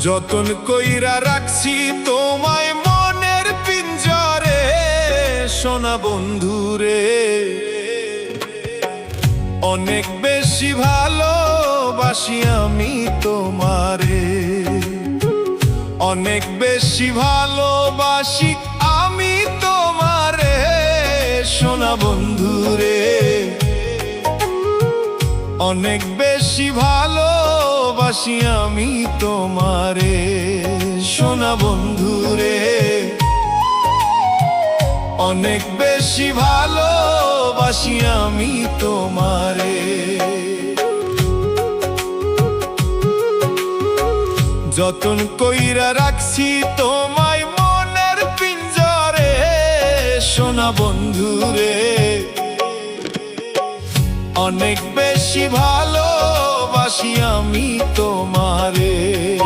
যতন কইরা রাখছি তোমায় মনের পিঞ্জরে, সোনা বন্ধুরে। অনেক বেশি ভালোবাসি আমি তোমারে, অনেক বেশি ভালোবাসি আমি তোমারে, সোনা বন্ধুরে। অনেক বেশি ভালোবাসি আমি তোমারে, সোনা বন্ধুরে। অনেক বেশি ভালোবাসি আমি তোমারে। যতন কইরা রাখছি তোমায় মনের পিঞ্জরে, সোনা বন্ধুরে। অনেক বেশি ভালোবাসি আমি তোমারে।